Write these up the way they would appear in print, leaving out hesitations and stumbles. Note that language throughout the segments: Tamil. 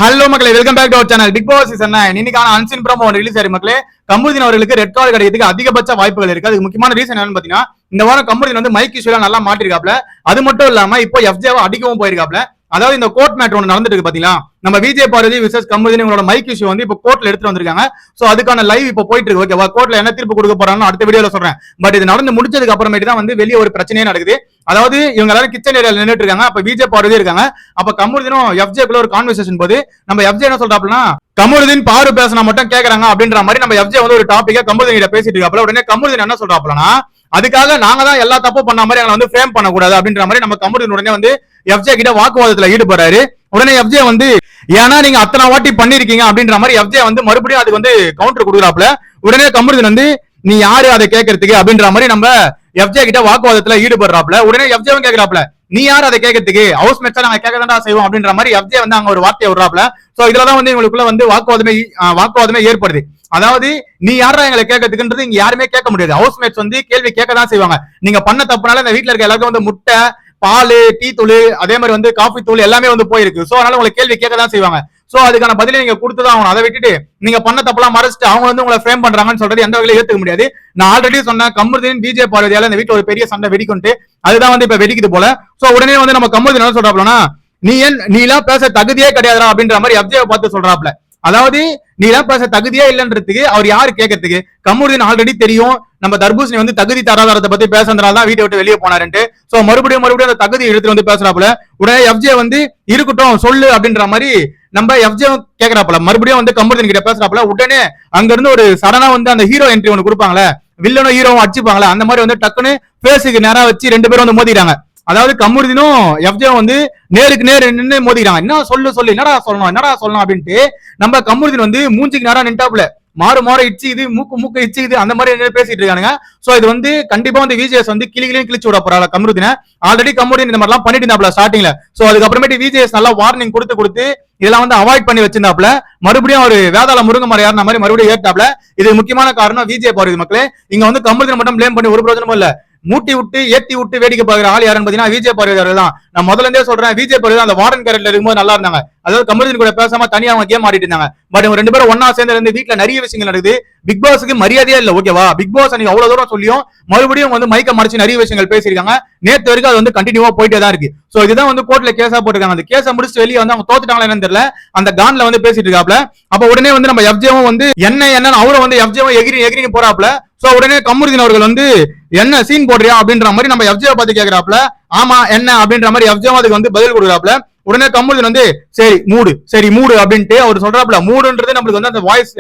ஹலோ மக்களே, welcome back to our channel. Bigg Boss season 9 இன்னைக்கான அன்சீன் ப்ரோமோ ரிலீஸ் ஆயிரு மக்களே. கமுதின் அவர்களுக்கு ரெட் கார்டு கிடைக்கிறதுக்கு அதிகபட்ச வாய்ப்புகள் இருக்கு. அதுக்கு முக்கியமான ரீசன் என்னன்னு பாத்தீங்கன்னா, இந்த வாரம் கமுதின் வந்து மைக் இஷ்யூல நல்லா மாட்டிருக்காப்ல. அது மட்டும் இல்லாம இப்போ எஃப்ஜேவை அடிக்கவும் போயிருக்காப்ல. அதாவது இந்த கோர்ட் மேட்டர் ஒன்று நடந்துட்டு இருக்கு பாத்தீங்களா, நம்ம விஜய் பார்வதி விசஸ் கமுதின் உங்களோட மைக் இஷ்யூ வந்து இப்போ கோர்ட்ல எடுத்துட்டு வந்திருக்காங்க. சோ அதுக்கான லைவ் இப்போ போயிட்டு இருக்கு. ஓகேவா, கோர்ட்ல என்ன தீர்ப்பு கொடுக்க போறான்னு அடுத்த வீடியோல சொல்றேன். பட் இது நடந்து முடிச்சதுக்கு அப்புறமேட்டு தான் வந்து வெளியே ஒரு பிரச்சனையே நடக்குது. அதாவது இவங்க எல்லாரும் கிச்சன் ஏரியால நின்றுட்டு இருக்காங்க. அப்ப விஜய் பார்வதி இருக்காங்க. அப்ப கமுதினும் எஃப்ஜேக்குள்ள ஒரு கான்வர்சேஷன் போது நம்ம எஃப்ஜே என்ன சொல்றாப்லனா, கமுதின் பாரு பேசினா மட்டும் கேக்குறாங்க அப்படின்ற மாதிரி நம்ம எஃப்ஜே வந்து ஒரு டாபிக்கா கமுதின் கிட்ட பேசிட்டு இருக்காப்ல. உடனே கமுதின் என்ன சொல்றாப்லனா, அதுக்காக நாங்க தான் எல்லா தப்பு பண்ண மாதிரி எங்களை வந்து ஃப்ரேம் பண்ணக்கூடாது அப்படின்ற மாதிரி நம்ம கமுதின் உடனே வந்து எஃப்ஜே கிட்ட வாக்குவாதத்துல ஈடுபடுறாரு. உடனே எஃப்ஜே வந்து ஏன்னா நீங்க அத்தனை வாட்டி பண்ணிருக்கீங்க அப்படின்ற மாதிரி எஃப்ஜே வந்து மறுபடியும் அதுக்கு வந்து கவுண்டர் கொடுக்குறாப்ல. உடனே கமுதின் வந்து நீ யாரு அதை கேட்கறதுக்கு அப்படின்ற மாதிரி நம்ம எஃப்ஜே கிட்ட வாக்குவாதத்துல ஈடுபடுறாப்ல. உடனே எஃப்ஜேவும் கேட்கறாப்ல, நீ யார் அதை கேட்கறதுக்கு, ஹவுஸ் மேட்சா நாங்க கேட்கதான் செய்வோம் அப்படின்ற மாதிரி எஃப்ஜே வந்து அங்க ஒரு வார்த்தையை விடுறாப்ல. சோ இதுலதான் வந்து இவங்களுக்குள்ள வந்து வாக்குவாதமே ஏற்படுது. அதாவது நீ யாரா எங்களை கேட்கறதுக்குன்றது இங்க யாருமே கேட்க முடியாது. ஹவுஸ் மேட்ஸ் வந்து கேள்வி கேட்க தான் செய்வாங்க. நீங்க பண்ண தப்புனால இந்த வீட்டுல இருக்க எல்லாருக்கும் வந்து முட்டை, பால், டீ தூள், அதே மாதிரி வந்து காஃபி தூள் எல்லாமே வந்து போயிருக்கு. சோ அதனால உங்களை கேள்வி கேட்க தான் செய்வாங்க. சோ அதுக்கான பதிலை நீங்க கொடுத்துதான் ஆகணும். அதை விட்டுட்டு நீங்க பண்ண தப்பெல்லாம் மறைச்சிட்டு அவங்க வந்து உங்களை ஃப்ரேம் பண்றாங்கன்னு சொல்றது எந்த வகையில ஏத்துக்க முடியாது. நான் ஆல்ரெடி சொன்னேன், கமுதின் விஜய் பார்வதியால இந்த வீட்டுல ஒரு பெரிய சண்டை வெடிக்கும்ட்டு. அதுதான் வந்து இப்ப வெடிக்குது போல. சோ உடனே வந்து நம்ம கமுதின் என்ன சொல்றாப்லனா, நீ எல்லாம் பேச தகுதியே கிடையாதுடா அப்படின்ற மாதிரி எஃப்ஜேவை பார்த்து சொல்றாப்ல. அதாவது நீ எல்லாம் பேச தகுதியே இல்லைன்றதுக்கு அவர் யாரு கேட்கறதுக்கு, கமுதின் ஆல்ரெடி தெரியும் நம்ம தர்பூசணி வந்து தகுதி தராதாரத்தை பத்தி பேசுறதுனால தான் வீட்டை விட்டு வெளியே போனாருன்ட்டு. சோ மறுபடியும் அந்த தகுதி எடுத்து வந்து பேசுறாப்புல. உடனே எஃப்ஜே வந்து இருக்கட்டும் சொல்லு அப்படின்ற மாதிரி நம்ம எஃப்ஜே கேட்கறாப்புல. மறுபடியும் வந்து கமுதின் கிட்ட பேசுறாப்புல. உடனே அங்க இருந்து ஒரு சடனா வந்து அந்த ஹீரோ என்ட்ரி ஒன்று கொடுப்பாங்களே, வில்லனும் ஹீரோவும் அடிச்சுப்பாங்களே, அந்த மாதிரி வந்து டக்குன்னு பேஸுக்கு நேரா வச்சு ரெண்டு பேரும் வந்து மோதிட்டாங்க. அதாவது கமுதினும் எஃப்ஜே வந்து நேருக்கு நேர் நின்று மோதிக்கிறாங்க. என்ன சொல்லு என்னடா சொல்லணும் அப்படின்ட்டு நம்ம கமுதின் வந்து மூஞ்சிக்கு நேரா நின்ட்டாப்புல. மாறு இச்சுது, மூக்கு இச்சுது, அந்த மாதிரி பேசிட்டு இருக்கானுங்க. சோ இது வந்து கண்டிப்பா வந்து விஜேஎஸ் வந்து கிளிச்சு விட போறாங்க கமுதினை. ஆல்ரெடி கமுதின் இந்த மாதிரி எல்லாம் பண்ணிட்டு இருந்தாப்ல ஸ்டார்டிங்ல. சோ அதுக்கப்புறமேட்டு விஜேஎஸ் நல்லா வார்னிங் கொடுத்து இதெல்லாம் வந்து அவாய்ட் பண்ணி வச்சிருந்தாப்ல. மறுபடியும் ஒரு வேதாள முருங்கமரம் ஏறின மாதிரி மறுபடியும் ஏற்றாப்ல. இது முக்கியமான காரணம் விஜய் பார்வதி மக்களே. இங்க வந்து கமுதினை மட்டும் பிளேம் பண்ணி ஒரு பிரயோஜனமும் இல்ல. மூட்டி விட்டு ஏத்தி விட்டு வேடிக்கை பார்க்குற ஆள் யாருன்னு பாத்தீங்கன்னா விஜய் பார்வதி தான். நான் முதல்ல இருந்தே சொல்றேன், விஜய் பார்வதி அந்த வார்டன் கேரக்டர்ல இருக்கும்போது நல்லா இருந்தாங்க. அதாவது கமுதின் கூட பேசாம தனியா அவங்க கேம் ஆடிட்டு இருந்தாங்க. பட் இவங்க ரெண்டு பேரும் ஒன்னா சேர்ந்து இருந்து வீட்டுல நிறைய விஷயங்கள் நடக்குது. பிக் பாஸுக்கு மரியாதையே இல்ல. ஓகேவா, பிக் பாஸ் அன்னைக்கு அவ்வளவு தூரம் சொல்லியும் மறுபடியும் வந்து மைக்க மறைச்சு நிறைய விஷயங்கள் பேசியிருக்காங்க. நேத்து வரைக்கும் அது வந்து கண்டினியூவா போயிட்டே தான் இருக்கு. சோ இதுதான் வந்து கோர்ட்ல கேஸா போட்டிருக்காங்க. அந்த கேஸை முடிச்சு வெளியே வந்து அவங்க தோத்துட்டாங்களா என்னன்னு தெரியல. அந்த கான்ல வந்து பேசிட்டு இருக்காப்ல. அப்ப உடனே வந்து நம்ம எஃப்ஜேவும் வந்து என்ன அவரை வந்து எஃப்ஜேவும் எகிரி போறாப்ல. சோ உடனே கமுதின் அவர்கள் வந்து என்ன சீன் போடுறியா அப்படின்ற மாதிரி நம்ம எஃப்ஜேவை பார்த்து கேட்கிறாப்ல. ஆமா என்ன அப்படின்ற மாதிரி எஃப்ஜேவும் அதுக்கு வந்து பதில் கொடுக்குறாப்ல. உடனே கமுதின் வந்து சரி மூடு அப்படின்ட்டு அவர் சொல்றாப்ல. மூடுன்றது நம்மளுக்கு வந்து அந்த வாய்ஸ்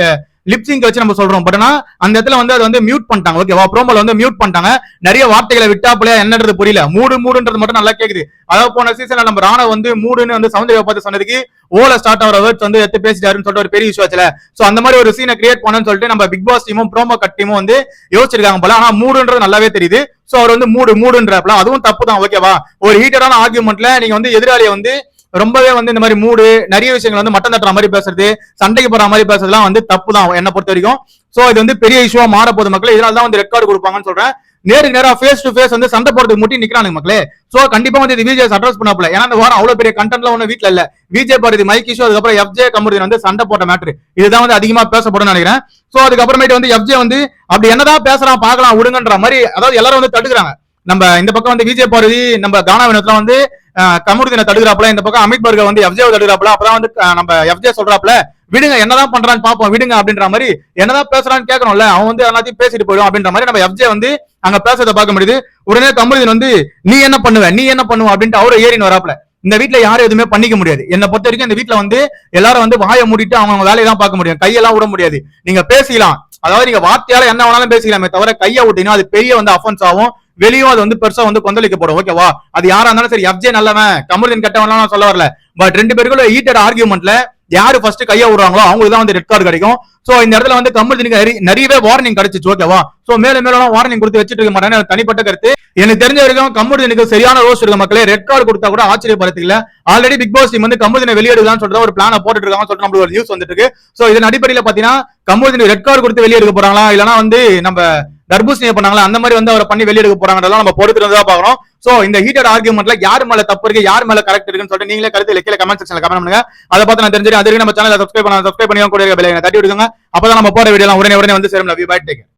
லிப்சிங் வச்சு நம்ம சொல்றோம். பட் ஆனா அந்த இடத்துல வந்து அது வந்து மியூட் பண்ணிட்டாங்க. ஓகேவா, ப்ரோமோல வந்து மியூட் பண்ணிட்டாங்க. நிறைய வார்த்தைகளை விட்டாப்ல என்னன்றது புரியல. மூடுன்றது மட்டும் நல்லா கேக்குது. அதாவது போன சீசன்ல நம்ம ராணா வந்து மூடுன்னு வந்து சௌந்தர்யா பார்த்து சொன்னதுக்கு ஓல ஸ்டார்ட் ஆகிற வேர்ட்ஸ் வந்து எடுத்து பேசிட்டாருன்னு சொல்லிட்டு ஒரு பெரிய இஷ்யூ ஆச்சுல. சோ அந்த மாதிரி ஒரு சீனை கிரியேட் பண்ணணும்னு சொல்லிட்டு நம்ம பிக் பாஸ் டீமும் ப்ரோமோ கட் டீமும் வந்து யோசிச்சிருக்காங்க போல. ஆனா மூடுன்றது நல்லாவே தெரியுது. சோ அவர் வந்து மூடுன்றப்பல அதுவும் தப்பு தான். ஓகேவா, ஒரு ஹீட்டரான ஆர்கியூமெண்ட்ல நீங்க வந்து எதிராளியை வந்து ரொம்பவே வந்து இந்த மாதிரி மூடு நிறைய விஷயங்கள் வந்து மட்டம் தட்டுற மாதிரி பேசுறது, சண்டைக்கு போற மாதிரி பேசுறதுலாம் வந்து தப்பு தான் என்ன பொறுத்த வரைக்கும். சோ இது வந்து பெரிய இஷ்யூவா மாற போகுது மக்களே. இதனால தான் வந்து ரெட் கார்டு கொடுப்பாங்கன்னு சொல்றேன். நேருக்கு நேரா ஃபேஸ் டு ஃபேஸ் வந்து சண்டை போறதுக்கு முட்டி நிக்கிறானுங்க மக்களே. சோ கண்டிப்பா வந்து இது விஜய் அட்ரஸ் பண்ணப்பல. ஏன்னா இந்த வாரம் அவ்வளவு பெரிய கண்டென்ட்ல ஒண்ணு வீட்டுல இல்ல. விஜய் பார்வதி மைக் இஷ்யூ, அதுக்கப்புறம் எஃப்ஜே கமுதின் வந்து சண்டை போட்ட மேட்ரு, இதுதான் வந்து அதிகமா பேசப்படும் நினைக்கிறேன். சோ அதுக்கப்புறமேட்டு வந்து எஃப்ஜே வந்து அப்படி என்னதான் பேசுறான் பாக்கலாம் விடுங்கன்ற மாதிரி அதாவது எல்லாரும் வந்து தடுக்கிறாங்க. நம்ம இந்த பக்கம் வந்து விஜய் பார்வதி நம்ம கானா வினத்துல வந்து கமுதினை தடுக்கிறாப்ல. இந்த பக்கம் அமித் பர்கர் வந்து எஃப்ஜேவை தடுக்கிறாப்ல. அப்பதான் வந்து நம்ம எஃப்ஜே சொல்றாப்ல, விடுங்க என்னதான் பண்றான்னு பாப்போம் விடுங்க அப்படின்ற மாதிரி. என்னதான் பேசுறான்னு கேட்கணும்ல, அவன் வந்து எல்லாத்தையும் பேசிட்டு போயிடும் அப்படின்ற மாதிரி நம்ம எஃப்ஜே வந்து அங்க பேசுறதை பார்க்க முடியுது. உடனே கமுதின் வந்து நீ என்ன பண்ணுவ அப்படின்ட்டு அவரை ஏறின்னு வராப்ல. இந்த வீட்டுல யாரும் எதுவுமே பண்ணிக்க முடியாது. என்னை பொறுத்த வரைக்கும் இந்த வீட்டுல வந்து எல்லாரும் வந்து வாயை மூடிட்டு அவங்க வேலையை தான் பார்க்க முடியும். கையெல்லாம் விட முடியாது. நீங்க பேசிக்கலாம், அதாவது நீங்க வார்த்தையால என்ன வேணாலும் பேசிக்கலாமே தவிர கையை விட்டீங்கன்னா அது பெரிய வந்து அஃபென்ஸ் ஆகும். வெளியும் அது வந்து பெருசா வந்து கொந்தளிக்கப்படும். ஓகேவா, அது யாரா இருந்தாலும் சரி, எஃப்ஜே நல்லவன் கமுதின் கெட்டவன் சொல்ல வரல. பட் ரெண்டு பேருக்குள்ள ஹீட்டட் ஆர்கியூமெண்ட்ல யாரு ஃபர்ஸ்ட் கையா விடுறாங்களோ அவங்களுக்கு தான் வந்து ரெட் கார்டு கிடைக்கும். சோ இந்த இடத்துல வந்து கமுதினுக்கு நிறையவே வார்னிங் கிடைச்சிச்சு. ஓகேவா, சோ மேலும் வார்னிங் கொடுத்து வச்சுட்டு இருக்க மாட்டாங்க. தனிப்பட்ட கருத்து எனக்கு தெரிஞ்ச வரைக்கும் கமுதினுக்கு சரியான ரோஸ் இருக்க மக்களே. ரெட் கார்டு கொடுத்தா கூட ஆச்சரியப்படுறது இல்ல. ஆல்ரெடி பிக் பாஸ் டீம் வந்து கமுதினை வெளியேடுதான் சொல்லிட்டு ஒரு பிளான போட்டுட்டு இருக்காங்க சொல்லிட்டு நம்மளுக்கு ஒரு நியூஸ் வந்துட்டு இருக்கு. சோ இதன் அடிப்படையில பாத்தீங்கன்னா கமுதினுக்கு ரெட் கார்டு கொடுத்து வெளியேடுக்க போறாங்களா இல்லனா வந்து நம்ம தர்பூசணியை பண்ணாங்களா அந்த மாதிரி வந்து அவரை பண்ணி வெளியெடுக்க போறாங்கன்றதெல்லாம் நம்ம பொறுத்து தான் பாக்கணும். சோ இந்த ஹீட்டட் ஆர்குமெண்ட்ல யார் மேல தப்பு இருக்கு, யார் மேல கரெக்ட் இருக்குன்னு சொல்லிட்டு நீங்களே கருத்து கீழே கமெண்ட் செக்ஷன்ல கமெண்ட் பண்ணுங்க. அதை பார்த்து நான் தெரிஞ்சுக்கிறேன். அது நம்ம சேனலை சப்ஸ்கிரைப் பண்ணி கூட பெல் ஐகானை தட்டி விடுங்க. அப்பதான் நம்ம போற வீடியோ உடனே வந்து சேரும். Love you, bye, take care.